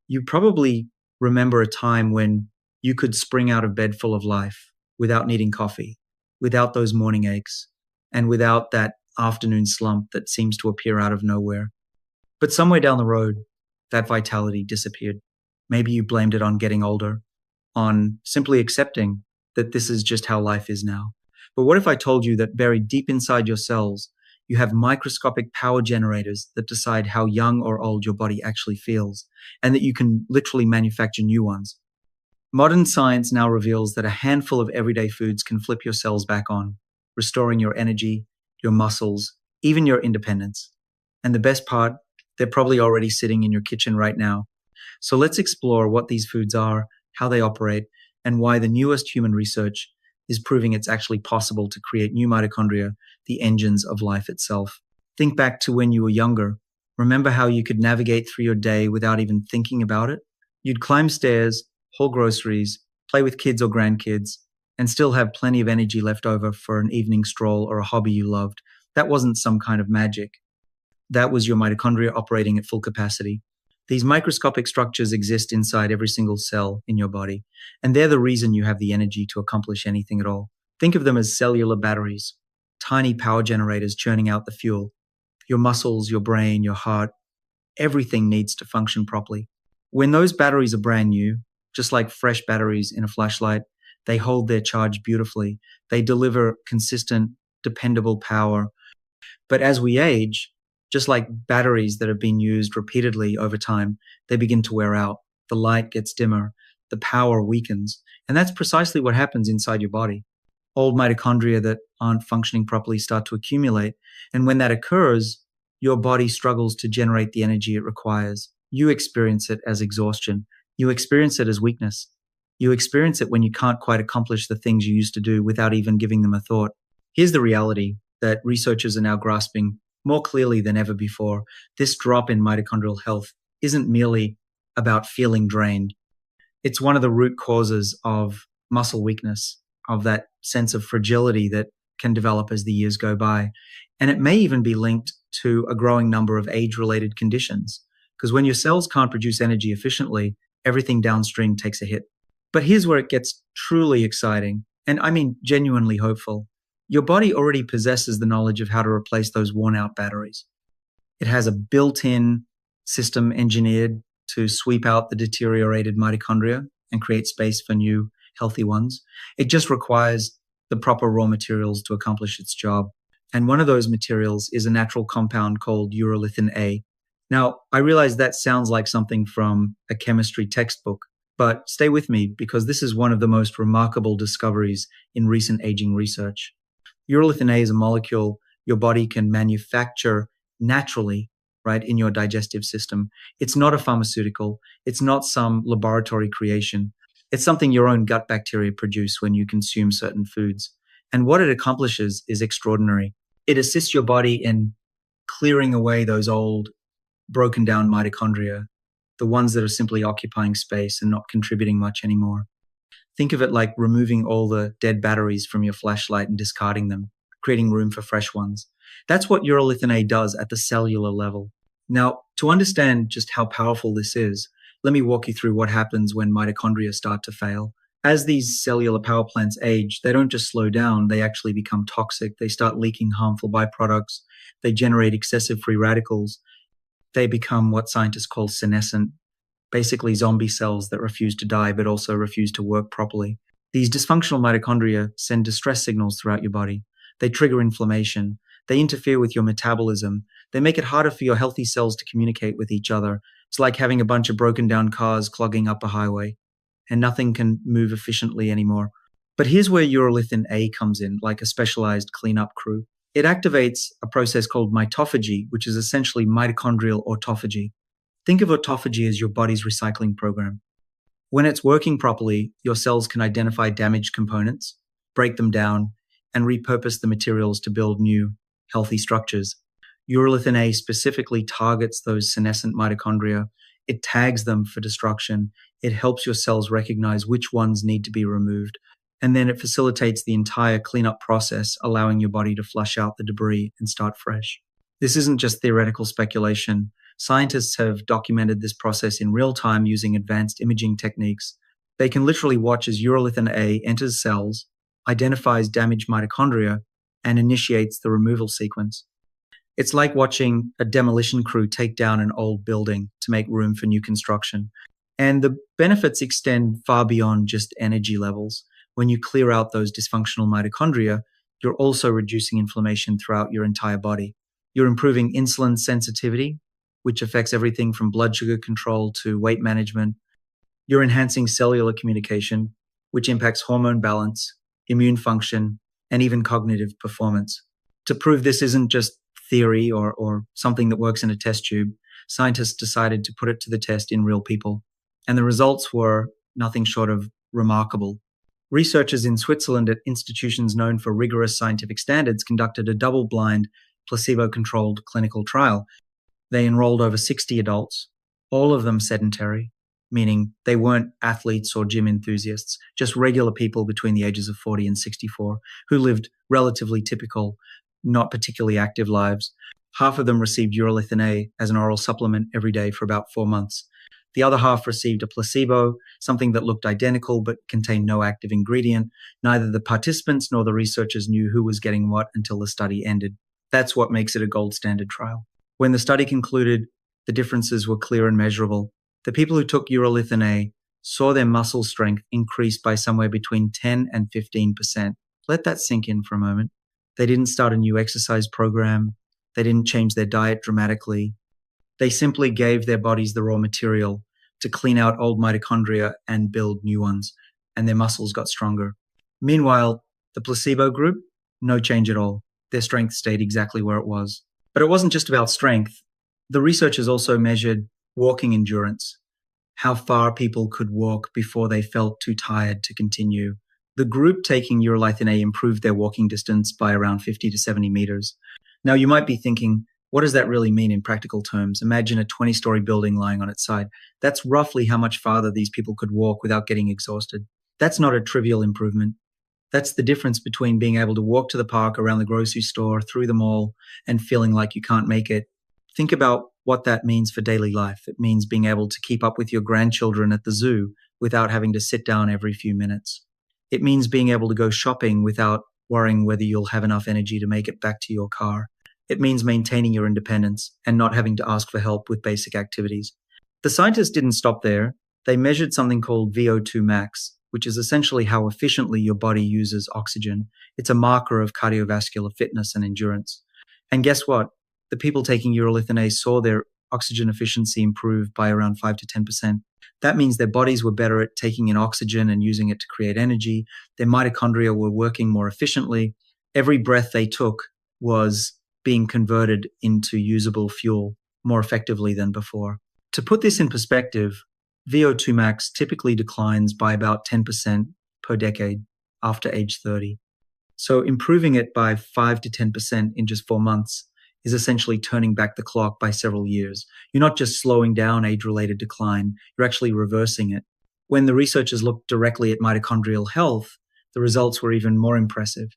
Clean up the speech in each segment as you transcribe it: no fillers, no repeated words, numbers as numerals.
You probably remember a time when you could spring out of bed full of life without needing coffee, without those morning aches, and without that afternoon slump that seems to appear out of nowhere. But somewhere down the road, that vitality disappeared. Maybe you blamed it on getting older, on simply accepting that this is just how life is now. But what if I told you that buried deep inside your cells, you have microscopic power generators that decide how young or old your body actually feels, and that you can literally manufacture new ones? Modern science now reveals that a handful of everyday foods can flip your cells back on, restoring your energy, your muscles, even your independence. And the best part, they're probably already sitting in your kitchen right now. So let's explore what these foods are, how they operate, and why the newest human research is proving it's actually possible to create new mitochondria, the engines of life itself. Think back to when you were younger. Remember how you could navigate through your day without even thinking about it? You'd climb stairs, haul groceries, play with kids or grandkids, and still have plenty of energy left over for an evening stroll or a hobby you loved. That wasn't some kind of magic. That was your mitochondria operating at full capacity. These microscopic structures exist inside every single cell in your body, and they're the reason you have the energy to accomplish anything at all. Think of them as cellular batteries, tiny power generators churning out the fuel. Your muscles, your brain, your heart, everything needs to function properly. When those batteries are brand new, just like fresh batteries in a flashlight, they hold their charge beautifully. They deliver consistent, dependable power. But as we age, just like batteries that have been used repeatedly over time, they begin to wear out. The light gets dimmer, the power weakens, and that's precisely what happens inside your body. Old mitochondria that aren't functioning properly start to accumulate, and when that occurs, your body struggles to generate the energy it requires. You experience it as exhaustion. You experience it as weakness. You experience it when you can't quite accomplish the things you used to do without even giving them a thought. Here's the reality that researchers are now grasping more clearly than ever before. This drop in mitochondrial health isn't merely about feeling drained. It's one of the root causes of muscle weakness, of that sense of fragility that can develop as the years go by. And it may even be linked to a growing number of age-related conditions. Because when your cells can't produce energy efficiently, everything downstream takes a hit. But here's where it gets truly exciting, and I mean genuinely hopeful. Your body already possesses the knowledge of how to replace those worn-out batteries. It has a built-in system engineered to sweep out the deteriorated mitochondria and create space for new, healthy ones. It just requires the proper raw materials to accomplish its job. And one of those materials is a natural compound called urolithin A. Now, I realize that sounds like something from a chemistry textbook, but stay with me because this is one of the most remarkable discoveries in recent aging research. Urolithin A is a molecule your body can manufacture naturally, right, in your digestive system. It's not a pharmaceutical. It's not some laboratory creation. It's something your own gut bacteria produce when you consume certain foods. And what it accomplishes is extraordinary. It assists your body in clearing away those old, broken down mitochondria, the ones that are simply occupying space and not contributing much anymore. Think of it like removing all the dead batteries from your flashlight and discarding them, creating room for fresh ones. That's what urolithin A does at the cellular level. Now, to understand just how powerful this is, let me walk you through what happens when mitochondria start to fail. As these cellular power plants age, they don't just slow down, they actually become toxic. They start leaking harmful byproducts. They generate excessive free radicals. They become what scientists call senescent, basically zombie cells that refuse to die but also refuse to work properly. These dysfunctional mitochondria send distress signals throughout your body. They trigger inflammation. They interfere with your metabolism. They make it harder for your healthy cells to communicate with each other. It's like having a bunch of broken down cars clogging up a highway, and nothing can move efficiently anymore. But here's where urolithin A comes in, like a specialized cleanup crew. It activates a process called mitophagy, which is essentially mitochondrial autophagy. Think of autophagy as your body's recycling program. When it's working properly, your cells can identify damaged components, break them down, and repurpose the materials to build new, healthy structures. Urolithin A specifically targets those senescent mitochondria. It tags them for destruction. It helps your cells recognize which ones need to be removed. And then it facilitates the entire cleanup process, allowing your body to flush out the debris and start fresh. This isn't just theoretical speculation. Scientists have documented this process in real time using advanced imaging techniques. They can literally watch as urolithin A enters cells, identifies damaged mitochondria, and initiates the removal sequence. It's like watching a demolition crew take down an old building to make room for new construction. And the benefits extend far beyond just energy levels. When you clear out those dysfunctional mitochondria, you're also reducing inflammation throughout your entire body. You're improving insulin sensitivity, which affects everything from blood sugar control to weight management. You're enhancing cellular communication, which impacts hormone balance, immune function, and even cognitive performance. To prove this isn't just theory or something that works in a test tube, scientists decided to put it to the test in real people. And the results were nothing short of remarkable. Researchers in Switzerland at institutions known for rigorous scientific standards conducted a double-blind, placebo-controlled clinical trial. They enrolled over 60 adults, all of them sedentary, meaning they weren't athletes or gym enthusiasts, just regular people between the ages of 40 and 64 who lived relatively typical, not particularly active lives. Half of them received urolithin A as an oral supplement every day for about 4 months. The other half received a placebo, something that looked identical but contained no active ingredient. Neither the participants nor the researchers knew who was getting what until the study ended. That's what makes it a gold standard trial. When the study concluded, the differences were clear and measurable. The people who took urolithin A saw their muscle strength increase by somewhere between 10 and 15%. Let that sink in for a moment. They didn't start a new exercise program. They didn't change their diet dramatically. They simply gave their bodies the raw material to clean out old mitochondria and build new ones, and their muscles got stronger. Meanwhile, the placebo group, no change at all. Their strength stayed exactly where it was. But it wasn't just about strength. The researchers also measured walking endurance, how far people could walk before they felt too tired to continue. The group taking urolithin A improved their walking distance by around 50 to 70 meters. Now, you might be thinking, what does that really mean in practical terms? Imagine a 20-story building lying on its side. That's roughly how much farther these people could walk without getting exhausted. That's not a trivial improvement. That's the difference between being able to walk to the park, around the grocery store, through the mall, and feeling like you can't make it. Think about what that means for daily life. It means being able to keep up with your grandchildren at the zoo without having to sit down every few minutes. It means being able to go shopping without worrying whether you'll have enough energy to make it back to your car. It means maintaining your independence and not having to ask for help with basic activities. The scientists didn't stop there. They measured something called VO2 max, which is essentially how efficiently your body uses oxygen. It's a marker of cardiovascular fitness and endurance. And guess what? The people taking urolithin A saw their oxygen efficiency improve by around 5 to 10%. That means their bodies were better at taking in oxygen and using it to create energy. Their mitochondria were working more efficiently. Every breath they took was being converted into usable fuel more effectively than before. To put this in perspective, VO2 max typically declines by about 10% per decade after age 30. So improving it by 5 to 10% in just 4 months is essentially turning back the clock by several years. You're not just slowing down age-related decline, you're actually reversing it. When the researchers looked directly at mitochondrial health, the results were even more impressive.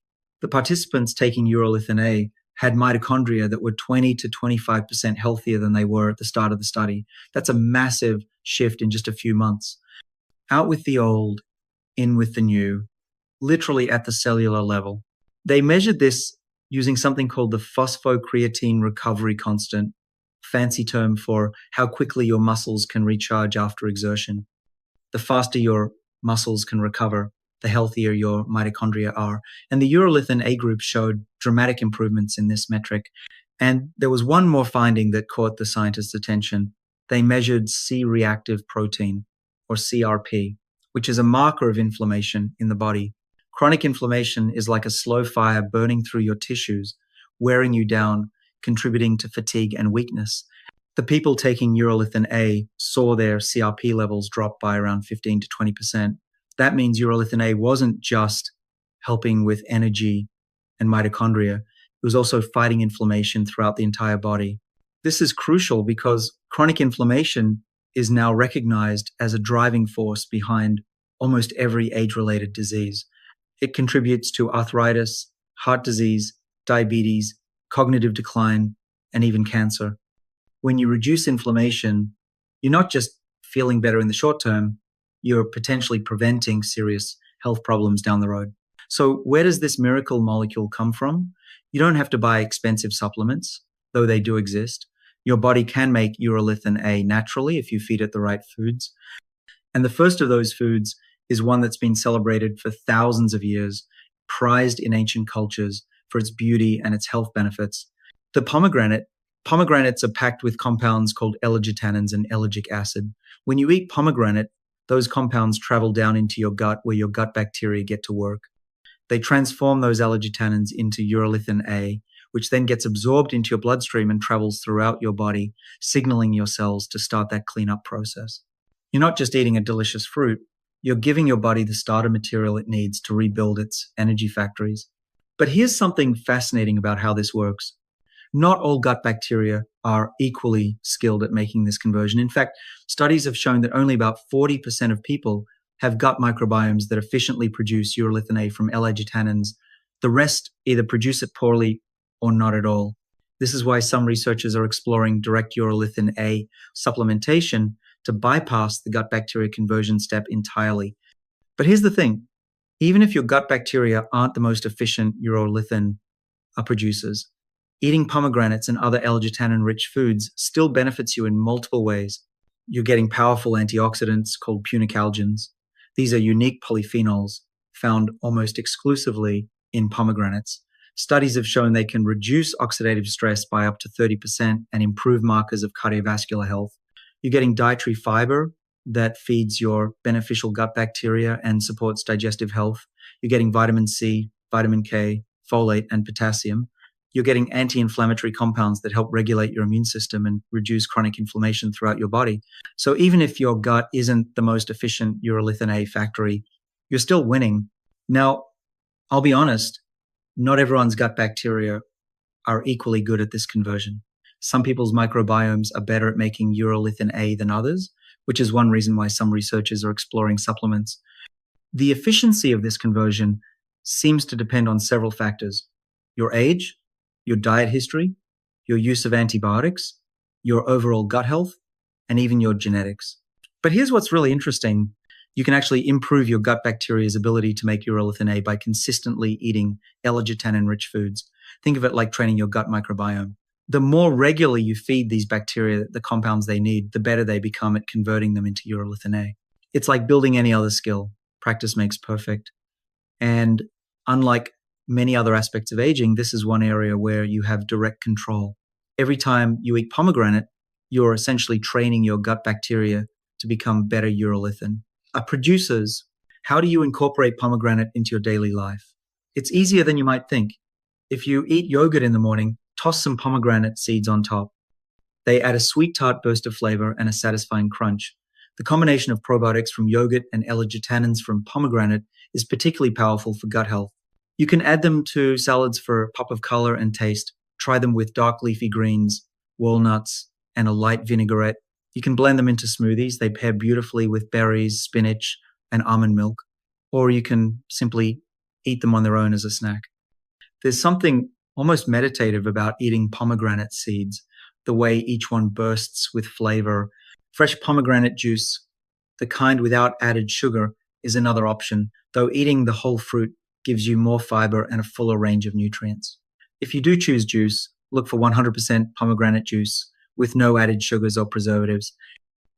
The participants taking urolithin A had mitochondria that were 20 to 25% healthier than they were at the start of the study. That's a massive shift in just a few months. Out with the old, in with the new, literally at the cellular level. They measured this using something called the phosphocreatine recovery constant, fancy term for how quickly your muscles can recharge after exertion. The faster your muscles can recover, the healthier your mitochondria are. And the urolithin A group showed dramatic improvements in this metric. And there was one more finding that caught the scientists' attention. They measured C-reactive protein, or CRP, which is a marker of inflammation in the body. Chronic inflammation is like a slow fire burning through your tissues, wearing you down, contributing to fatigue and weakness. The people taking urolithin A saw their CRP levels drop by around 15 to 20%. That means urolithin A wasn't just helping with energy and mitochondria. It was also fighting inflammation throughout the entire body. This is crucial because chronic inflammation is now recognized as a driving force behind almost every age-related disease. It contributes to arthritis, heart disease, diabetes, cognitive decline, and even cancer. When you reduce inflammation, you're not just feeling better in the short term, you're potentially preventing serious health problems down the road. So where does this miracle molecule come from? You don't have to buy expensive supplements, though they do exist. Your body can make urolithin A naturally if you feed it the right foods. And the first of those foods is one that's been celebrated for thousands of years, prized in ancient cultures for its beauty and its health benefits. The pomegranates are packed with compounds called L-argitannins and ellagic acid. When you eat pomegranate, those compounds travel down into your gut where your gut bacteria get to work. They transform those L-argitannins into urolithin A, which then gets absorbed into your bloodstream and travels throughout your body, signaling your cells to start that cleanup process. You're not just eating a delicious fruit, you're giving your body the starter material it needs to rebuild its energy factories. But here's something fascinating about how this works. Not all gut bacteria are equally skilled at making this conversion. In fact, studies have shown that only about 40% of people have gut microbiomes that efficiently produce urolithin A from L-argitannins. The rest either produce it poorly or not at all. This is why some researchers are exploring direct urolithin A supplementation to bypass the gut bacteria conversion step entirely. But here's the thing. Even if your gut bacteria aren't the most efficient urolithin producers, eating pomegranates and other L-argitannin-rich foods still benefits you in multiple ways. You're getting powerful antioxidants called punicalgins. These are unique polyphenols found almost exclusively in pomegranates. Studies have shown they can reduce oxidative stress by up to 30% and improve markers of cardiovascular health. You're getting dietary fiber that feeds your beneficial gut bacteria and supports digestive health. You're getting vitamin C, vitamin K, folate, and potassium. You're getting anti-inflammatory compounds that help regulate your immune system and reduce chronic inflammation throughout your body. So even if your gut isn't the most efficient urolithin A factory, you're still winning. Now, I'll be honest, not everyone's gut bacteria are equally good at this conversion. Some people's microbiomes are better at making urolithin A than others, which is one reason why some researchers are exploring supplements. The efficiency of this conversion seems to depend on several factors: your age, your diet history, your use of antibiotics, your overall gut health, and even your genetics. But here's what's really interesting. You can actually improve your gut bacteria's ability to make urolithin A by consistently eating L-argitannins-rich foods. Think of it like training your gut microbiome. The more regularly you feed these bacteria the compounds they need, the better they become at converting them into urolithin A. It's like building any other skill. Practice makes perfect. And unlike many other aspects of aging, this is one area where you have direct control. Every time you eat pomegranate, you're essentially training your gut bacteria to become better urolithin. Producers, how do you incorporate pomegranate into your daily life? It's easier than you might think. If you eat yogurt in the morning, toss some pomegranate seeds on top. They add a sweet tart burst of flavor and a satisfying crunch. The combination of probiotics from yogurt and L-argitannins from pomegranate is particularly powerful for gut health. You can add them to salads for a pop of color and taste. Try them with dark leafy greens, walnuts, and a light vinaigrette. You can blend them into smoothies. They pair beautifully with berries, spinach, and almond milk. Or you can simply eat them on their own as a snack. There's something almost meditative about eating pomegranate seeds, the way each one bursts with flavor. Fresh pomegranate juice, the kind without added sugar, is another option, though eating the whole fruit gives you more fiber and a fuller range of nutrients. If you do choose juice, look for 100% pomegranate juice with no added sugars or preservatives.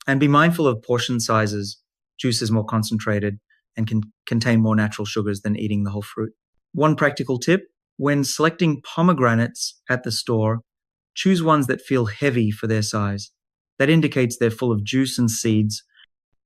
And be mindful of portion sizes. Juice is more concentrated and can contain more natural sugars than eating the whole fruit. One practical tip: when selecting pomegranates at the store, choose ones that feel heavy for their size. That indicates they're full of juice and seeds.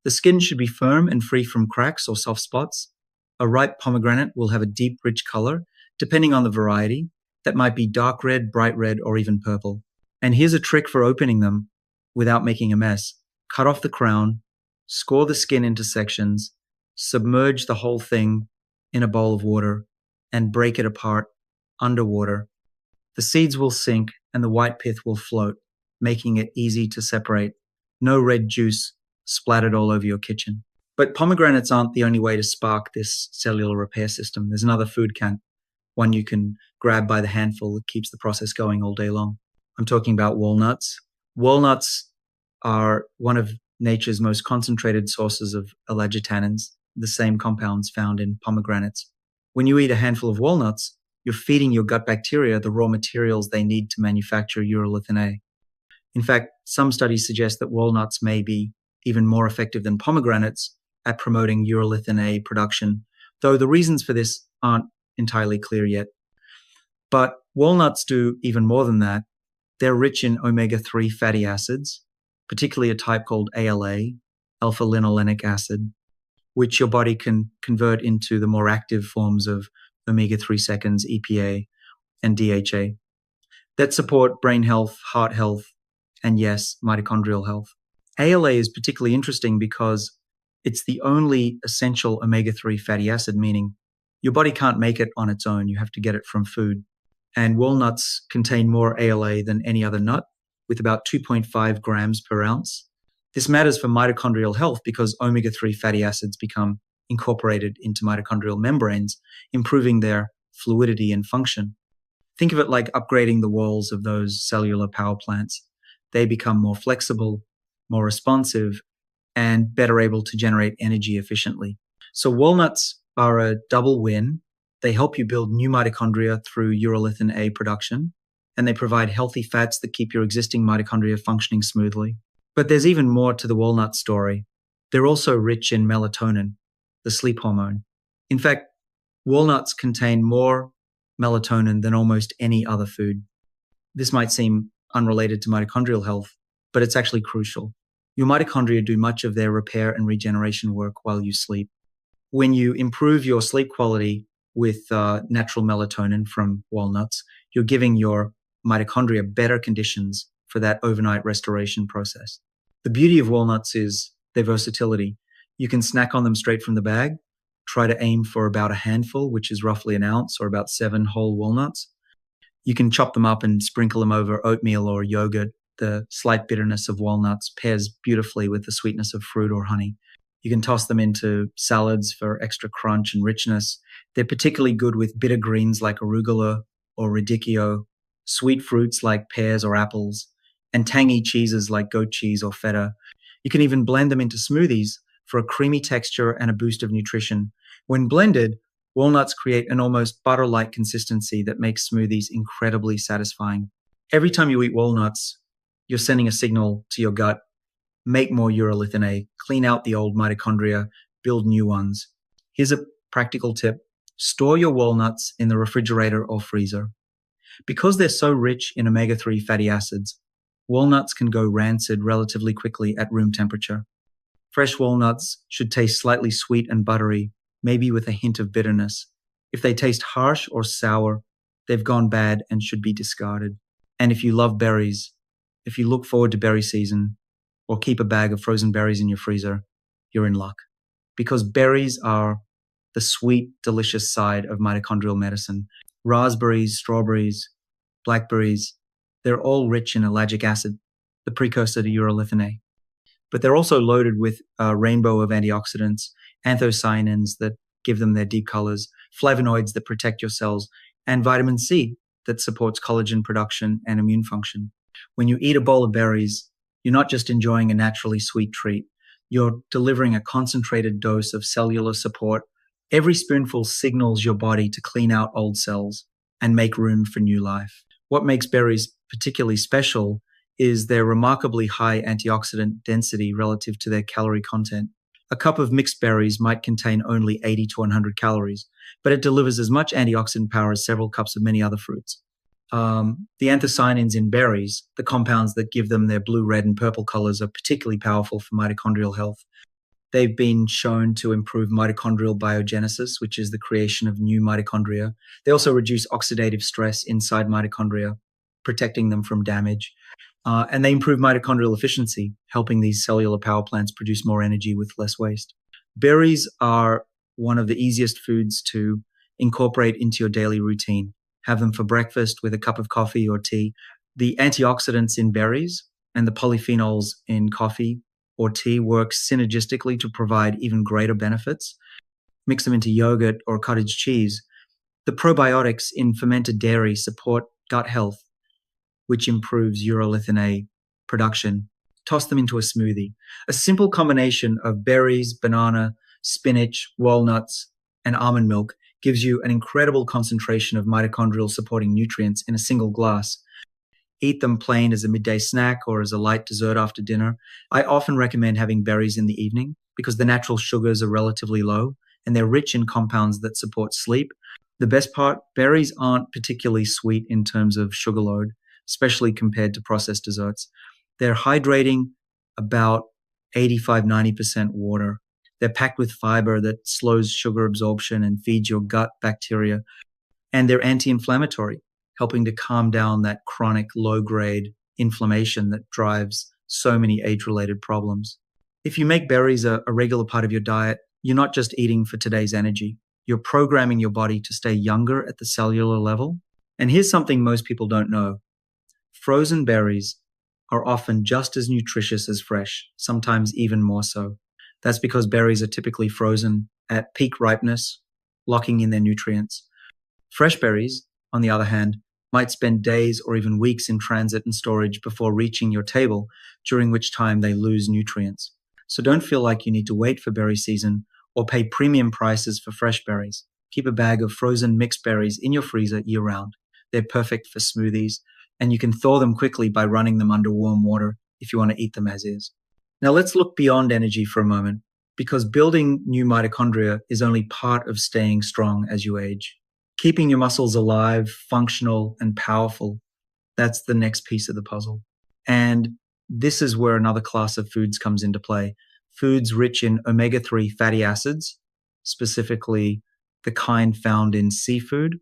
The skin should be firm and free from cracks or soft spots. A ripe pomegranate will have a deep, rich color, depending on the variety. That might be dark red, bright red, or even purple. And here's a trick for opening them without making a mess. Cut off the crown, score the skin into sections, submerge the whole thing in a bowl of water, and break it apart underwater. The seeds will sink and the white pith will float, making it easy to separate. No red juice splattered all over your kitchen. But pomegranates aren't the only way to spark this cellular repair system. There's another food one you can grab by the handful that keeps the process going all day long. I'm talking about walnuts. Walnuts are one of nature's most concentrated sources of allagitannins, the same compounds found in pomegranates. When you eat a handful of walnuts, you're feeding your gut bacteria the raw materials they need to manufacture urolithin A. In fact, some studies suggest that walnuts may be even more effective than pomegranates at promoting urolithin A production, though the reasons for this aren't entirely clear yet. But walnuts do even more than that. They're rich in omega-3 fatty acids, particularly a type called ALA, alpha-linolenic acid, which your body can convert into the more active forms of omega-3 seconds, EPA, and DHA, that support brain health, heart health, and yes, mitochondrial health. ALA is particularly interesting because it's the only essential omega-3 fatty acid, meaning your body can't make it on its own. You have to get it from food. And walnuts contain more ALA than any other nut, with about 2.5 grams per ounce. This matters for mitochondrial health because omega-3 fatty acids become incorporated into mitochondrial membranes, improving their fluidity and function. Think of it like upgrading the walls of those cellular power plants. They become more flexible, more responsive, and better able to generate energy efficiently. So walnuts are a double win. They help you build new mitochondria through urolithin A production, and they provide healthy fats that keep your existing mitochondria functioning smoothly. But there's even more to the walnut story. They're also rich in melatonin, the sleep hormone. In fact, walnuts contain more melatonin than almost any other food. This might seem unrelated to mitochondrial health, but it's actually crucial. Your mitochondria do much of their repair and regeneration work while you sleep. When you improve your sleep quality with natural melatonin from walnuts, you're giving your mitochondria better conditions for that overnight restoration process. The beauty of walnuts is their versatility. You can snack on them straight from the bag, try to aim for about a handful, which is roughly an ounce or about 7 whole walnuts. You can chop them up and sprinkle them over oatmeal or yogurt. The slight bitterness of walnuts pairs beautifully with the sweetness of fruit or honey. You can toss them into salads for extra crunch and richness. They're particularly good with bitter greens like arugula or radicchio, sweet fruits like pears or apples, and tangy cheeses like goat cheese or feta. You can even blend them into smoothies for a creamy texture and a boost of nutrition. When blended, walnuts create an almost butter-like consistency that makes smoothies incredibly satisfying. Every time you eat walnuts, you're sending a signal to your gut: make more urolithin A, clean out the old mitochondria, build new ones. Here's a practical tip. Store your walnuts in the refrigerator or freezer. Because they're so rich in omega-3 fatty acids, walnuts can go rancid relatively quickly at room temperature. Fresh walnuts should taste slightly sweet and buttery, maybe with a hint of bitterness. If they taste harsh or sour, they've gone bad and should be discarded. And if you love berries, if you look forward to berry season, or keep a bag of frozen berries in your freezer, you're in luck. Because berries are the sweet, delicious side of mitochondrial medicine. Raspberries, strawberries, blackberries, they're all rich in ellagic acid, the precursor to urolithin A. But they're also loaded with a rainbow of antioxidants, anthocyanins that give them their deep colors, flavonoids that protect your cells, and vitamin C that supports collagen production and immune function. When you eat a bowl of berries, you're not just enjoying a naturally sweet treat. You're delivering a concentrated dose of cellular support. Every spoonful signals your body to clean out old cells and make room for new life. What makes berries particularly special is their remarkably high antioxidant density relative to their calorie content. A cup of mixed berries might contain only 80 to 100 calories, but it delivers as much antioxidant power as several cups of many other fruits. The anthocyanins in berries, the compounds that give them their blue, red, and purple colors, are particularly powerful for mitochondrial health. They've been shown to improve mitochondrial biogenesis, which is the creation of new mitochondria. They also reduce oxidative stress inside mitochondria, protecting them from damage. And they improve mitochondrial efficiency, helping these cellular power plants produce more energy with less waste. Berries are one of the easiest foods to incorporate into your daily routine. Have them for breakfast with a cup of coffee or tea. The antioxidants in berries and the polyphenols in coffee or tea work synergistically to provide even greater benefits. Mix them into yogurt or cottage cheese. The probiotics in fermented dairy support gut health, which improves urolithin A production. Toss them into a smoothie. A simple combination of berries, banana, spinach, walnuts, and almond milk gives you an incredible concentration of mitochondrial supporting nutrients in a single glass. Eat them plain as a midday snack or as a light dessert after dinner. I often recommend having berries in the evening because the natural sugars are relatively low and they're rich in compounds that support sleep. The best part, berries aren't particularly sweet in terms of sugar load, especially compared to processed desserts. They're hydrating, about 85-90% water. They're packed with fiber that slows sugar absorption and feeds your gut bacteria. And they're anti-inflammatory, helping to calm down that chronic low-grade inflammation that drives so many age-related problems. If you make berries a regular part of your diet, you're not just eating for today's energy. You're programming your body to stay younger at the cellular level. And here's something most people don't know. Frozen berries are often just as nutritious as fresh, sometimes even more so. That's because berries are typically frozen at peak ripeness, locking in their nutrients. Fresh berries, on the other hand, might spend days or even weeks in transit and storage before reaching your table, during which time they lose nutrients. So don't feel like you need to wait for berry season or pay premium prices for fresh berries. Keep a bag of frozen mixed berries in your freezer year-round. They're perfect for smoothies, and you can thaw them quickly by running them under warm water if you want to eat them as is. Now let's look beyond energy for a moment, because building new mitochondria is only part of staying strong as you age. Keeping your muscles alive, functional, and powerful, that's the next piece of the puzzle. And this is where another class of foods comes into play. Foods rich in omega-3 fatty acids, specifically the kind found in seafood.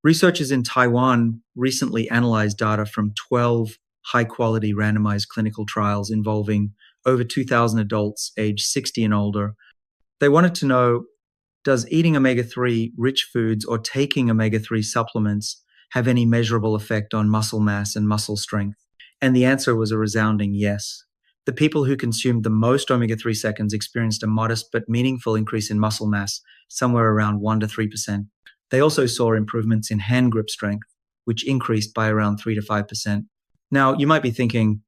Researchers in Taiwan recently analyzed data from 12 high-quality randomized clinical trials involving over 2,000 adults aged 60 and older. They wanted to know, does eating omega-3 rich foods or taking omega-3 supplements have any measurable effect on muscle mass and muscle strength? And the answer was a resounding yes. The people who consumed the most omega-3 seconds experienced a modest but meaningful increase in muscle mass, somewhere around 1 to 3%. They also saw improvements in hand grip strength, which increased by around 3 to 5%. Now, you might be thinking,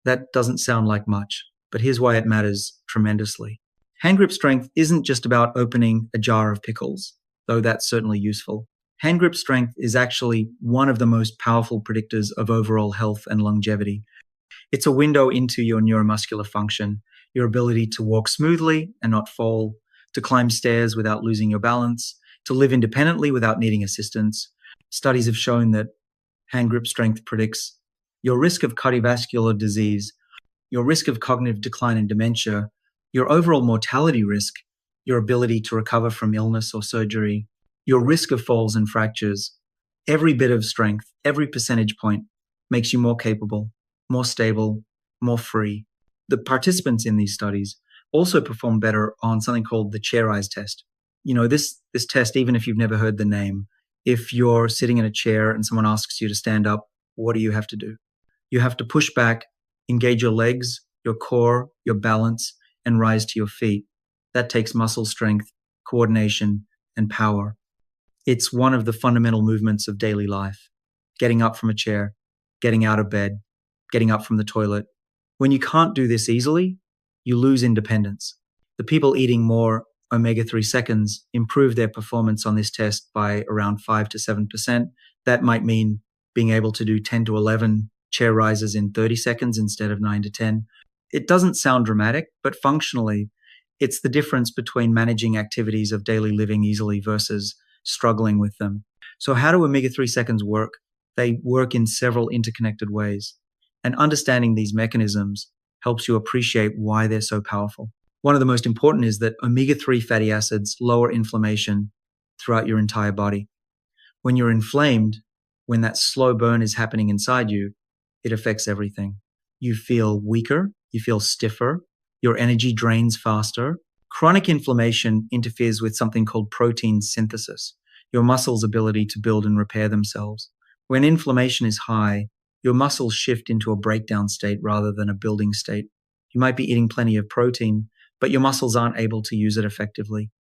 that doesn't sound like much, but here's why it matters tremendously. Hand grip strength isn't just about opening a jar of pickles, though that's certainly useful. Hand grip strength is actually one of the most powerful predictors of overall health and longevity. It's a window into your neuromuscular function, your ability to walk smoothly and not fall, to climb stairs without losing your balance, to live independently without needing assistance. Studies have shown that hand grip strength predicts your risk of cardiovascular disease, your risk of cognitive decline and dementia, your overall mortality risk, your ability to recover from illness or surgery, your risk of falls and fractures. Every bit of strength, every percentage point makes you more capable, more stable, more free. The participants in these studies also perform better on something called the chair eyes test. You know, this test, even if you've never heard the name, if you're sitting in a chair and someone asks you to stand up, what do you have to do? You have to push back, engage your legs, your core, your balance, and rise to your feet. That takes muscle strength, coordination, and power. It's one of the fundamental movements of daily life. Getting up from a chair, getting out of bed, getting up from the toilet. When you can't do this easily, you lose independence. The people eating more omega-3 seconds improve their performance on this test by around 5 to 7%. That might mean being able to do 10 to 11 chair rises in 30 seconds instead of 9 to 10. It doesn't sound dramatic, but functionally, it's the difference between managing activities of daily living easily versus struggling with them. So how do omega-3 seconds work? They work in several interconnected ways. And understanding these mechanisms helps you appreciate why they're so powerful. One of the most important is that omega-3 fatty acids lower inflammation throughout your entire body. When you're inflamed, when that slow burn is happening inside you, it affects everything. You feel weaker, you feel stiffer, your energy drains faster. Chronic inflammation interferes with something called protein synthesis, your muscles' ability to build and repair themselves. When inflammation is high, your muscles shift into a breakdown state rather than a building state. You might be eating plenty of protein, but your muscles aren't able to use it effectively.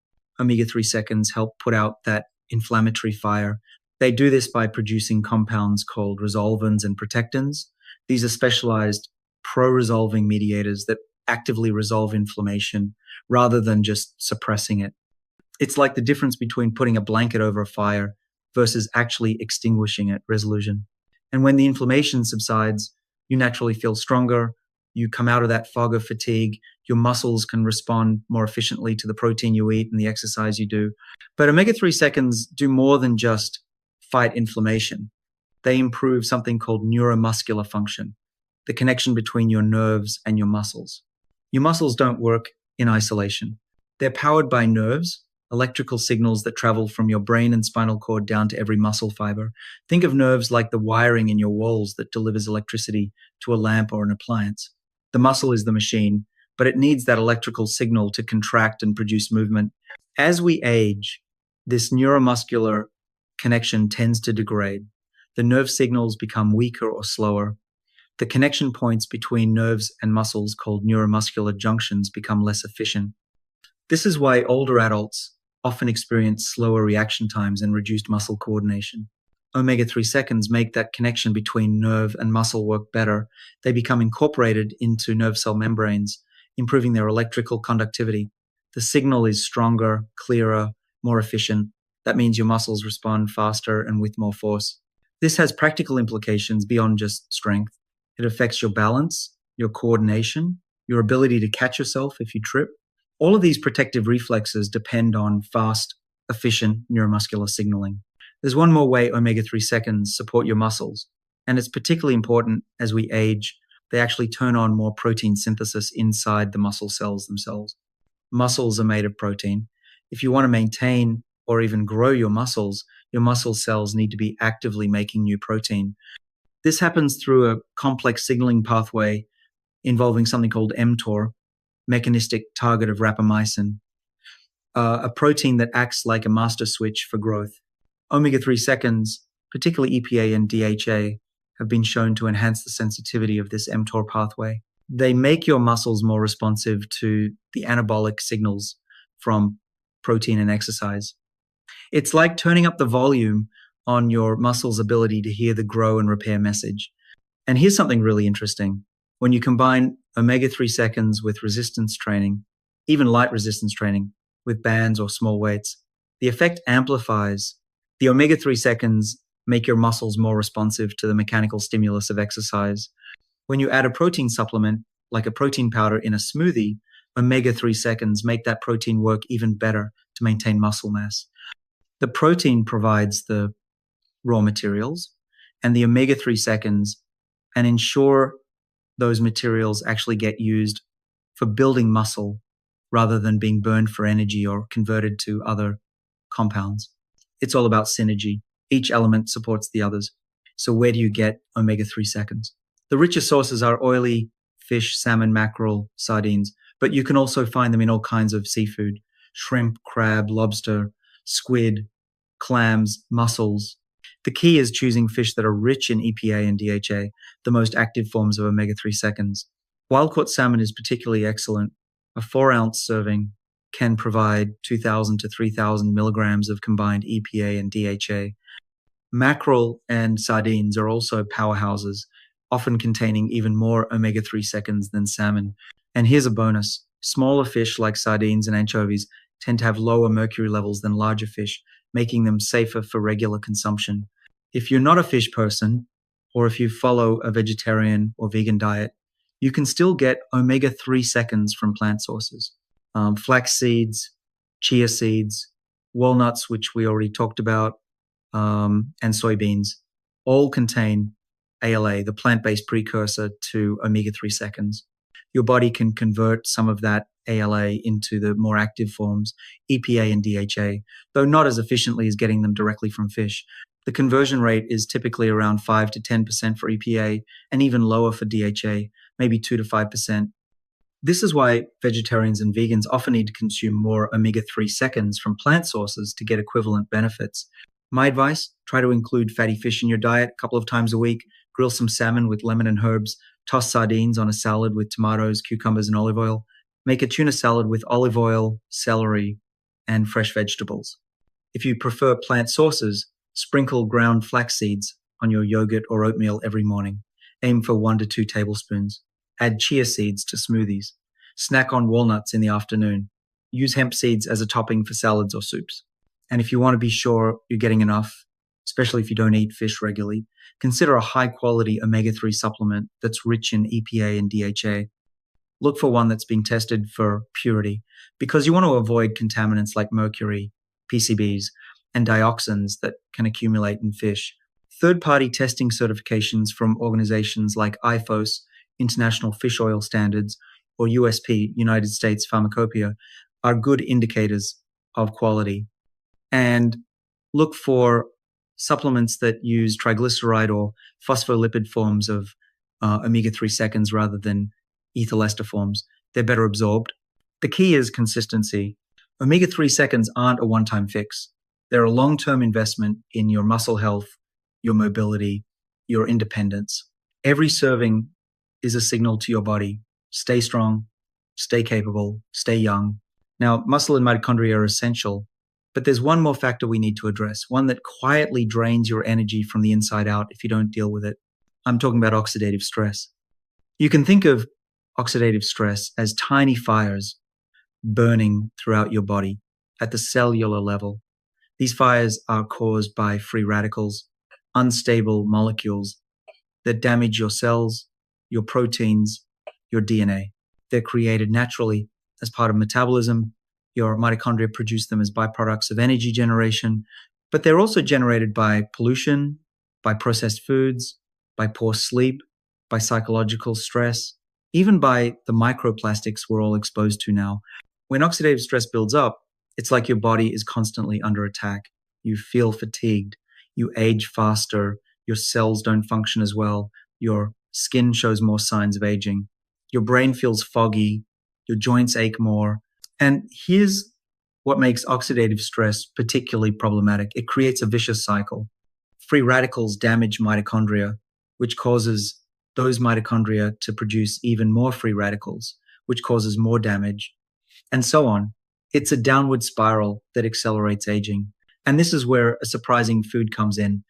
Omega-3 seconds help put out that inflammatory fire. They do this by producing compounds called resolvins and protectins. These are specialized pro-resolving mediators that actively resolve inflammation rather than just suppressing it. It's like the difference between putting a blanket over a fire versus actually extinguishing it, resolution. And when the inflammation subsides, you naturally feel stronger. You come out of that fog of fatigue. Your muscles can respond more efficiently to the protein you eat and the exercise you do. But omega-3 seconds do more than just fight inflammation. They improve something called neuromuscular function, the connection between your nerves and your muscles. Your muscles don't work in isolation. They're powered by nerves, electrical signals that travel from your brain and spinal cord down to every muscle fiber. Think of nerves like the wiring in your walls that delivers electricity to a lamp or an appliance. The muscle is the machine, but it needs that electrical signal to contract and produce movement. As we age, this neuromuscular connection tends to degrade. The nerve signals become weaker or slower. The connection points between nerves and muscles, called neuromuscular junctions, become less efficient. This is why older adults often experience slower reaction times and reduced muscle coordination. Omega-3 seconds make that connection between nerve and muscle work better. They become incorporated into nerve cell membranes, improving their electrical conductivity. The signal is stronger, clearer, more efficient. That means your muscles respond faster and with more force. This has practical implications beyond just strength. It affects your balance, your coordination, your ability to catch yourself if you trip. All of these protective reflexes depend on fast, efficient neuromuscular signaling. There's one more way omega-3 seconds support your muscles, and it's particularly important as we age. They actually turn on more protein synthesis inside the muscle cells themselves. Muscles are made of protein. If you want to maintain or even grow your muscle cells need to be actively making new protein. This happens through a complex signaling pathway involving something called mTOR, mechanistic target of rapamycin, a protein that acts like a master switch for growth. Omega-3 seconds, particularly EPA and DHA, have been shown to enhance the sensitivity of this mTOR pathway. They make your muscles more responsive to the anabolic signals from protein and exercise. It's like turning up the volume on your muscles' ability to hear the grow and repair message. And here's something really interesting. When you combine omega-3 seconds with resistance training, even light resistance training with bands or small weights, the effect amplifies. The omega-3 seconds make your muscles more responsive to the mechanical stimulus of exercise. When you add a protein supplement, like a protein powder in a smoothie, omega-3 seconds make that protein work even better to maintain muscle mass. The protein provides the raw materials, and the omega-3 seconds and ensure those materials actually get used for building muscle rather than being burned for energy or converted to other compounds. It's all about synergy. Each element supports the others. So where do you get omega-3 seconds? The richest sources are oily fish, salmon, mackerel, sardines, but you can also find them in all kinds of seafood: shrimp, crab, lobster, squid, clams, mussels. The key is choosing fish that are rich in EPA and DHA, the most active forms of omega-3 seconds. Wild-caught salmon is particularly excellent. A 4-ounce serving can provide 2,000 to 3,000 milligrams of combined EPA and DHA. Mackerel and sardines are also powerhouses, often containing even more omega-3 seconds than salmon. And here's a bonus. Smaller fish like sardines and anchovies tend to have lower mercury levels than larger fish, making them safer for regular consumption. If you're not a fish person, or if you follow a vegetarian or vegan diet, you can still get omega-3 seconds from plant sources. Flax seeds, chia seeds, walnuts, which we already talked about, and soybeans, all contain ALA, the plant-based precursor to omega-3 seconds. Your body can convert some of that ALA into the more active forms, EPA and DHA, though not as efficiently as getting them directly from fish. The conversion rate is typically around 5 to 10% for EPA and even lower for DHA, maybe 2 to 5%. This is why vegetarians and vegans often need to consume more omega-3 seconds from plant sources to get equivalent benefits. My advice, try to include fatty fish in your diet a couple of times a week, grill some salmon with lemon and herbs, toss sardines on a salad with tomatoes, cucumbers, and olive oil. Make a tuna salad with olive oil, celery, and fresh vegetables. If you prefer plant sources, sprinkle ground flax seeds on your yogurt or oatmeal every morning. Aim for 1 to 2 tablespoons. Add chia seeds to smoothies. Snack on walnuts in the afternoon. Use hemp seeds as a topping for salads or soups. And if you want to be sure you're getting enough, especially if you don't eat fish regularly, consider a high-quality omega-3 supplement that's rich in EPA and DHA. Look for one that's been tested for purity because you want to avoid contaminants like mercury, PCBs, and dioxins that can accumulate in fish. Third-party testing certifications from organizations like IFOS, International Fish Oil Standards, or USP, United States Pharmacopoeia, are good indicators of quality. And look for supplements that use triglyceride or phospholipid forms of omega-3 seconds rather than ethyl ester forms. They're better absorbed. The key is consistency. Omega-3 seconds aren't a one-time fix. They're a long-term investment in your muscle health, your mobility, your independence. Every serving is a signal to your body. Stay strong, stay capable, stay young. Now, muscle and mitochondria are essential, but there's one more factor we need to address, one that quietly drains your energy from the inside out if you don't deal with it. I'm talking about oxidative stress. You can think of oxidative stress as tiny fires burning throughout your body at the cellular level. These fires are caused by free radicals, unstable molecules that damage your cells, your proteins, your DNA. They're created naturally as part of metabolism. Your mitochondria produce them as byproducts of energy generation, but they're also generated by pollution, by processed foods, by poor sleep, by psychological stress, even by the microplastics we're all exposed to now. When oxidative stress builds up, it's like your body is constantly under attack. You feel fatigued. You age faster. Your cells don't function as well. Your skin shows more signs of aging. Your brain feels foggy. Your joints ache more. And here's what makes oxidative stress particularly problematic. It creates a vicious cycle. Free radicals damage mitochondria, which causes those mitochondria to produce even more free radicals, which causes more damage, and so on. It's a downward spiral that accelerates aging. And this is where a surprising food comes in,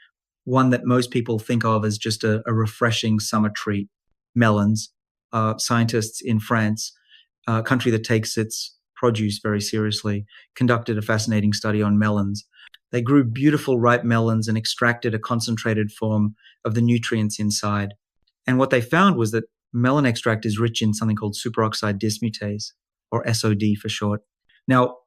one that most people think of as just a refreshing summer treat: melons. Scientists in France, a country that takes its produce very seriously, conducted a fascinating study on melons. They grew beautiful ripe melons and extracted a concentrated form of the nutrients inside. And what they found was that melon extract is rich in something called superoxide dismutase, or SOD for short. Now,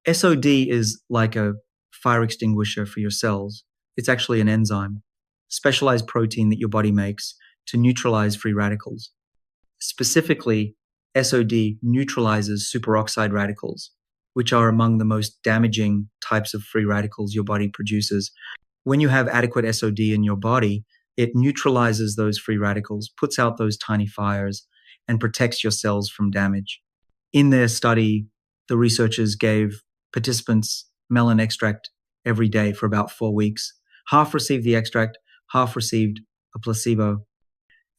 SOD is like a fire extinguisher for your cells. It's actually an enzyme, specialized protein that your body makes to neutralize free radicals. Specifically, SOD neutralizes superoxide radicals, which are among the most damaging types of free radicals your body produces. When you have adequate SOD in your body, it neutralizes those free radicals, puts out those tiny fires, and protects your cells from damage. In their study, the researchers gave participants melon extract every day for about 4 weeks. Half received the extract, half received a placebo.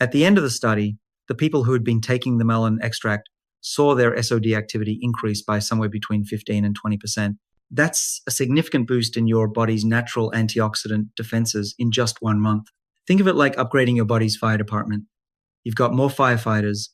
At the end of the study, the people who had been taking the melon extract saw their SOD activity increase by somewhere between 15 and 20%. That's a significant boost in your body's natural antioxidant defenses in just 1 month. Think of it like upgrading your body's fire department. You've got more firefighters,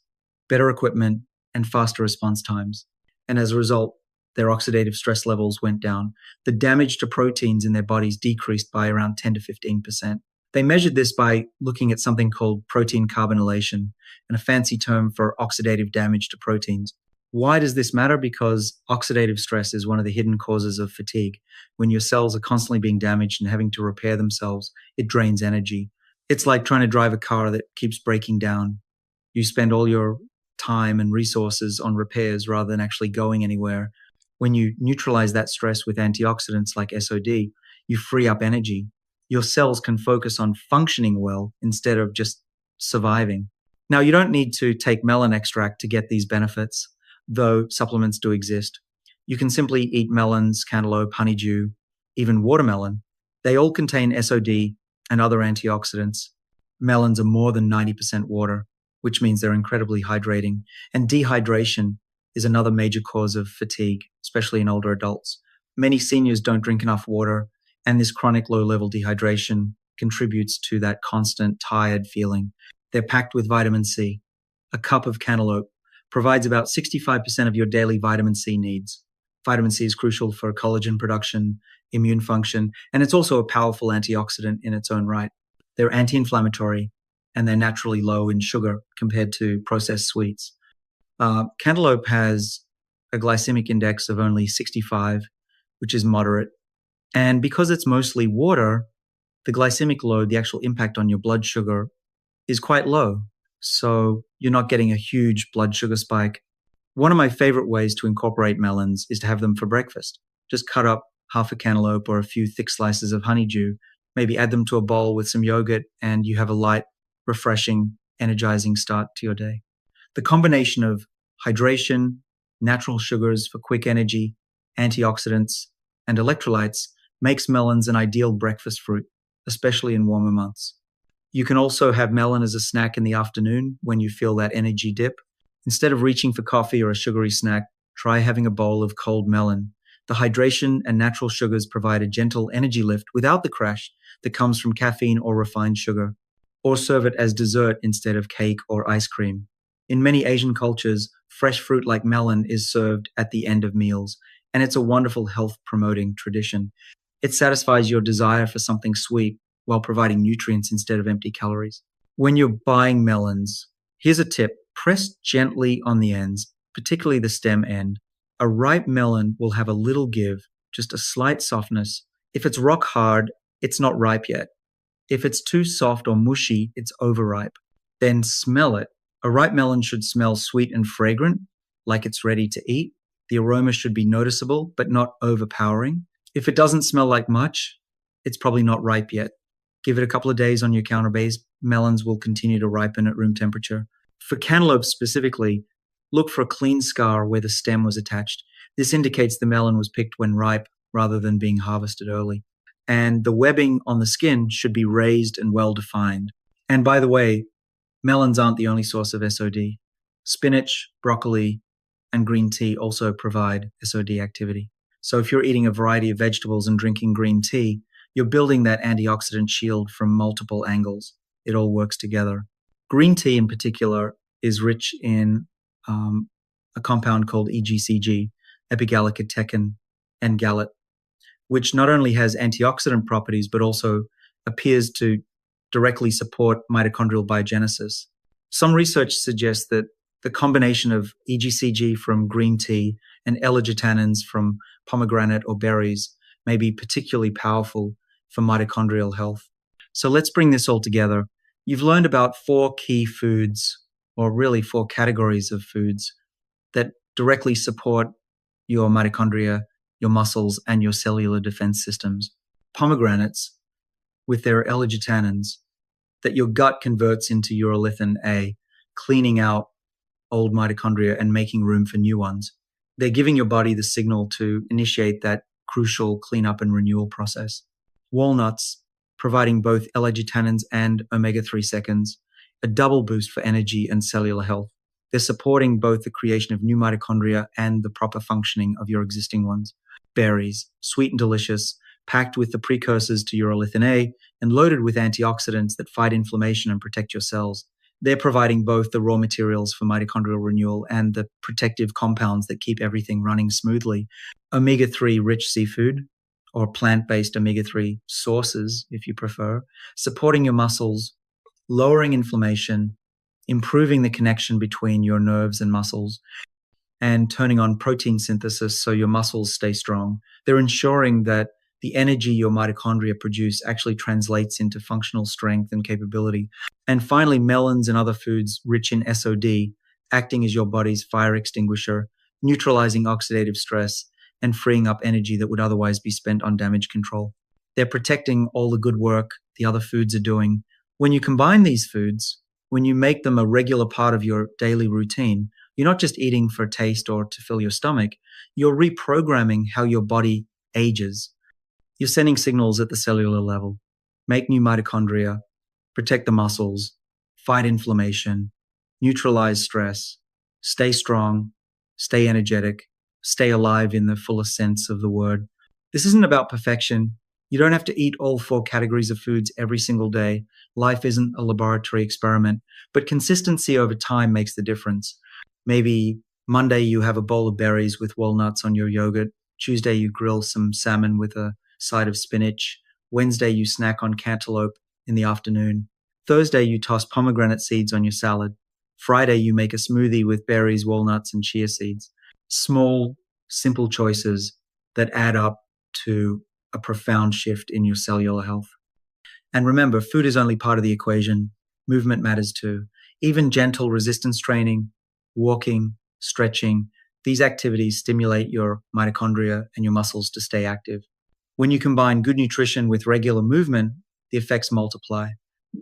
better equipment, and faster response times. And as a result, their oxidative stress levels went down. The damage to proteins in their bodies decreased by around 10 to 15%. They measured this by looking at something called protein carbonylation, and a fancy term for oxidative damage to proteins. Why does this matter? Because oxidative stress is one of the hidden causes of fatigue. When your cells are constantly being damaged and having to repair themselves, it drains energy. It's like trying to drive a car that keeps breaking down. You spend all your time and resources on repairs rather than actually going anywhere. When you neutralize that stress with antioxidants like SOD, you free up energy. Your cells can focus on functioning well instead of just surviving. Now, you don't need to take melon extract to get these benefits, though supplements do exist. You can simply eat melons, cantaloupe, honeydew, even watermelon. They all contain SOD and other antioxidants. Melons are more than 90% water, which means they're incredibly hydrating. And dehydration is another major cause of fatigue, especially in older adults. Many seniors don't drink enough water, and this chronic low-level dehydration contributes to that constant tired feeling. They're packed with vitamin C. A cup of cantaloupe provides about 65% of your daily vitamin C needs. Vitamin C is crucial for collagen production, immune function, and it's also a powerful antioxidant in its own right. They're anti-inflammatory, and they're naturally low in sugar compared to processed sweets. Cantaloupe has a glycemic index of only 65, which is moderate. And because it's mostly water, the glycemic load, the actual impact on your blood sugar, is quite low. So you're not getting a huge blood sugar spike. One of my favorite ways to incorporate melons is to have them for breakfast. Just cut up half a cantaloupe or a few thick slices of honeydew, maybe add them to a bowl with some yogurt, and you have a light, refreshing, energizing start to your day. The combination of hydration, natural sugars for quick energy, antioxidants, and electrolytes makes melons an ideal breakfast fruit, especially in warmer months. You can also have melon as a snack in the afternoon when you feel that energy dip. Instead of reaching for coffee or a sugary snack, try having a bowl of cold melon. The hydration and natural sugars provide a gentle energy lift without the crash that comes from caffeine or refined sugar. Or serve it as dessert instead of cake or ice cream. In many Asian cultures, fresh fruit like melon is served at the end of meals, and it's a wonderful health-promoting tradition. It satisfies your desire for something sweet while providing nutrients instead of empty calories. When you're buying melons, here's a tip. Press gently on the ends, particularly the stem end. A ripe melon will have a little give, just a slight softness. If it's rock hard, it's not ripe yet. If it's too soft or mushy, it's overripe. Then smell it. A ripe melon should smell sweet and fragrant, like it's ready to eat. The aroma should be noticeable, but not overpowering. If it doesn't smell like much, it's probably not ripe yet. Give it a couple of days on your counter base. Melons will continue to ripen at room temperature. For cantaloupe specifically, look for a clean scar where the stem was attached. This indicates the melon was picked when ripe rather than being harvested early. And the webbing on the skin should be raised and well defined. And by the way, melons aren't the only source of SOD. Spinach, broccoli, and green tea also provide SOD activity. So if you're eating a variety of vegetables and drinking green tea, you're building that antioxidant shield from multiple angles. It all works together. Green tea in particular is rich in a compound called EGCG, epigallocatechin and gallate, which not only has antioxidant properties, but also appears to directly support mitochondrial biogenesis. Some research suggests that the combination of EGCG from green tea and L-argitannins from pomegranate or berries may be particularly powerful for mitochondrial health. So let's bring this all together. You've learned about 4 key foods, or really 4 categories of foods that directly support your mitochondria, your muscles, and your cellular defense systems. Pomegranates, with their L-argitannins, that your gut converts into urolithin A, cleaning out old mitochondria and making room for new ones. They're giving your body the signal to initiate that crucial cleanup and renewal process. Walnuts, providing both L-argitannins and omega-3 seconds, a double boost for energy and cellular health. They're supporting both the creation of new mitochondria and the proper functioning of your existing ones. Berries, sweet and delicious, packed with the precursors to urolithin A and loaded with antioxidants that fight inflammation and protect your cells. They're providing both the raw materials for mitochondrial renewal and the protective compounds that keep everything running smoothly. Omega-3 rich seafood, or plant-based omega-3 sources, if you prefer, supporting your muscles, lowering inflammation, improving the connection between your nerves and muscles, and turning on protein synthesis so your muscles stay strong. They're ensuring that the energy your mitochondria produce actually translates into functional strength and capability. And finally, melons and other foods rich in SOD, acting as your body's fire extinguisher, neutralizing oxidative stress, and freeing up energy that would otherwise be spent on damage control. They're protecting all the good work the other foods are doing. When you combine these foods, when you make them a regular part of your daily routine, you're not just eating for taste or to fill your stomach, you're reprogramming how your body ages. You're sending signals at the cellular level. Make new mitochondria, protect the muscles, fight inflammation, neutralize stress, stay strong, stay energetic, stay alive in the fullest sense of the word. This isn't about perfection. You don't have to eat all 4 categories of foods every single day. Life isn't a laboratory experiment, but consistency over time makes the difference. Maybe Monday you have a bowl of berries with walnuts on your yogurt. Tuesday you grill some salmon with a side of spinach. Wednesday you snack on cantaloupe in the afternoon. Thursday you toss pomegranate seeds on your salad. Friday you make a smoothie with berries, walnuts, and chia seeds. Small, simple choices that add up to a profound shift in your cellular health. And remember, food is only part of the equation. Movement matters too. Even gentle resistance training, walking, stretching, these activities stimulate your mitochondria and your muscles to stay active. When you combine good nutrition with regular movement, the effects multiply.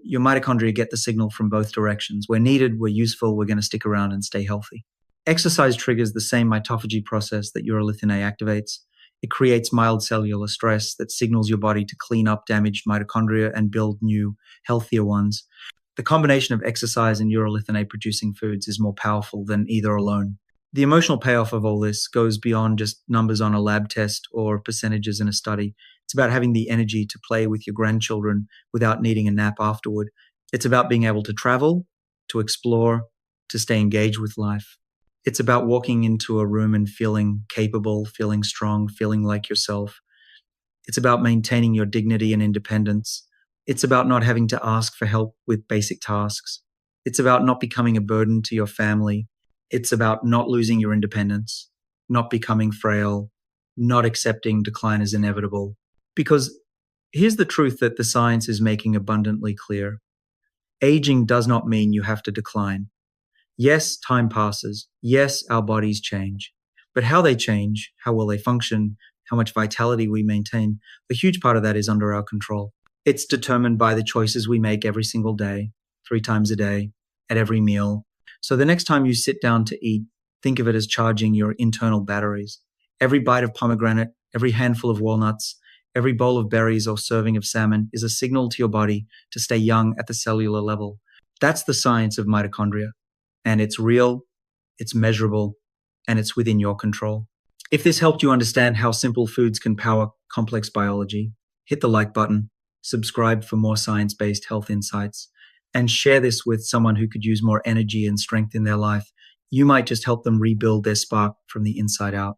Your mitochondria get the signal from both directions. We're needed, we're useful, we're going to stick around and stay healthy. Exercise triggers the same mitophagy process that urolithin A activates. It creates mild cellular stress that signals your body to clean up damaged mitochondria and build new, healthier ones. The combination of exercise and urolithin A producing foods is more powerful than either alone. The emotional payoff of all this goes beyond just numbers on a lab test or percentages in a study. It's about having the energy to play with your grandchildren without needing a nap afterward. It's about being able to travel, to explore, to stay engaged with life. It's about walking into a room and feeling capable, feeling strong, feeling like yourself. It's about maintaining your dignity and independence. It's about not having to ask for help with basic tasks. It's about not becoming a burden to your family. It's about not losing your independence, not becoming frail, not accepting decline as inevitable. Because here's the truth that the science is making abundantly clear. Aging does not mean you have to decline. Yes, time passes. Yes, our bodies change. But how they change, how well they function, how much vitality we maintain, a huge part of that is under our control. It's determined by the choices we make every single day, 3 times a day, at every meal. So the next time you sit down to eat, think of it as charging your internal batteries. Every bite of pomegranate, every handful of walnuts, every bowl of berries or serving of salmon is a signal to your body to stay young at the cellular level. That's the science of mitochondria. And it's real, it's measurable, and it's within your control. If this helped you understand how simple foods can power complex biology, hit the like button, subscribe for more science-based health insights, and share this with someone who could use more energy and strength in their life. You might just help them rebuild their spark from the inside out.